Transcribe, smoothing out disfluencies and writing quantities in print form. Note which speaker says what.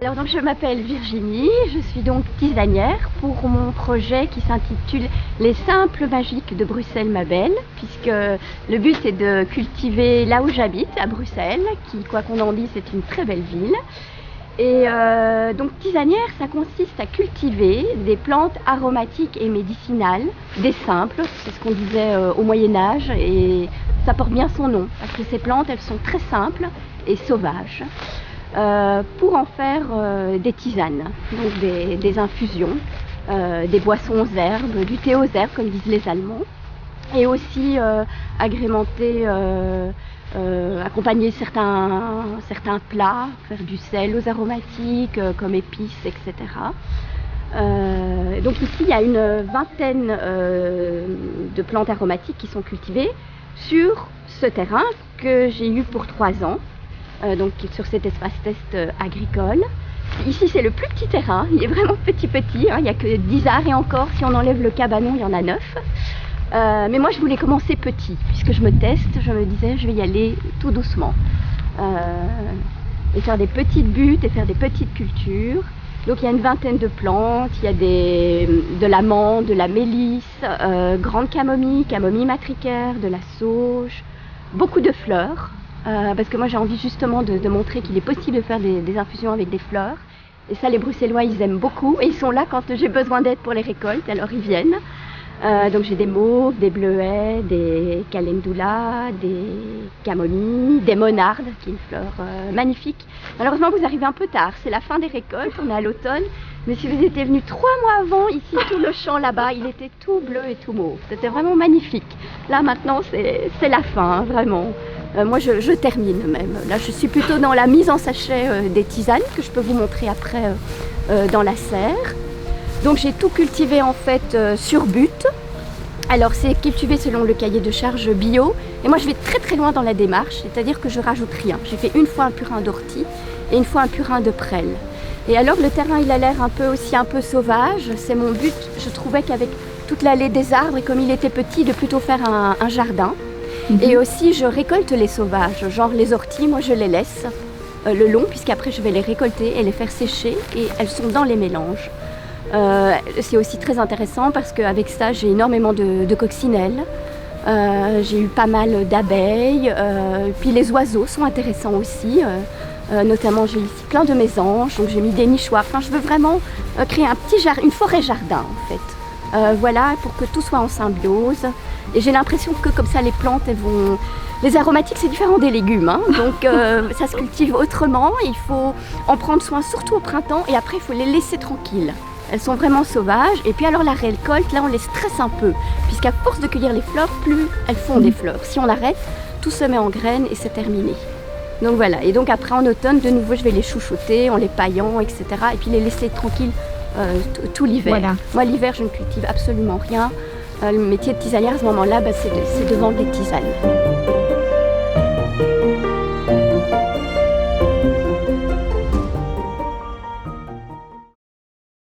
Speaker 1: Alors donc je m'appelle Virginie, je suis donc tisanière pour mon projet qui s'intitule Les Simples Magiques de Bruxelles-ma-Belle, puisque le but est de cultiver là où j'habite, à Bruxelles, qui, quoi qu'on en dise, est une très belle ville. Et donc tisanière, ça consiste à cultiver des plantes aromatiques et médicinales, des simples, c'est ce qu'on disait au Moyen-Âge, et ça porte bien son nom, parce que ces plantes, elles sont très simples et sauvages. Pour en faire des tisanes, donc des infusions, des boissons aux herbes, du thé aux herbes comme disent les Allemands, et aussi agrémenter, accompagner certains plats, faire du sel aux aromatiques comme épices, etc. Donc ici il y a une vingtaine de plantes aromatiques qui sont cultivées sur ce terrain que j'ai eu pour 3 ans. Donc sur cet espace test agricole. Ici c'est le plus petit terrain, il est vraiment petit, hein, il n'y a que 10 arts et encore si on enlève le cabanon il y en a 9. Mais moi je voulais commencer petit, puisque je me teste, je me disais je vais y aller tout doucement. Et faire des petites buttes et faire des petites cultures. Donc il y a une vingtaine de plantes, il y a de l'amande, de la mélisse, grande camomille, camomille matricaire, de la sauge, beaucoup de fleurs. Parce que moi j'ai envie justement de montrer qu'il est possible de faire des infusions avec des fleurs. Et ça les Bruxellois ils aiment beaucoup et ils sont là quand j'ai besoin d'aide pour les récoltes, alors ils viennent. Donc j'ai des mauves, des bleuets, des calendula, des camomilles, des monardes, qui est une fleur magnifique. Malheureusement vous arrivez un peu tard, c'est la fin des récoltes, on est à l'automne. Mais si vous étiez venu 3 mois avant, ici tout le champ là-bas, il était tout bleu et tout mauve. C'était vraiment magnifique. Là maintenant c'est la fin, hein, vraiment. Moi je termine même. Là je suis plutôt dans la mise en sachet des tisanes que je peux vous montrer après dans la serre. Donc j'ai tout cultivé en fait sur butte. Alors c'est cultivé selon le cahier de charge bio. Et moi je vais très loin dans la démarche, c'est-à-dire que je rajoute rien. J'ai fait une fois un purin d'ortie et une fois un purin de prêle. Et alors le terrain il a l'air un peu sauvage. C'est mon but, je trouvais qu'avec toute l'allée des arbres et comme il était petit de plutôt faire un jardin. Et aussi je récolte les sauvages, genre les orties, moi je les laisse le long puisqu'après je vais les récolter et les faire sécher et elles sont dans les mélanges. C'est aussi très intéressant parce qu'avec ça j'ai énormément de coccinelles, j'ai eu pas mal d'abeilles, puis les oiseaux sont intéressants aussi, notamment j'ai ici plein de mésanges, donc j'ai mis des nichoirs, enfin je veux vraiment créer une forêt jardin en fait. Voilà, pour que tout soit en symbiose. Et j'ai l'impression que comme ça les plantes elles vont... Les aromatiques c'est différent des légumes, hein, donc ça se cultive autrement, il faut en prendre soin surtout au printemps et après il faut les laisser tranquilles. Elles sont vraiment sauvages et puis alors la récolte, là on les stresse un peu, puisqu'à force de cueillir les fleurs, plus elles font des fleurs. Si on arrête, tout se met en graines et c'est terminé. Donc voilà, et donc après en automne de nouveau je vais les chouchouter en les paillant, etc. Et puis les laisser tranquilles tout l'hiver. Voilà. Moi l'hiver je ne cultive absolument rien. Le métier de tisanière à ce moment-là, c'est de vendre les tisanes.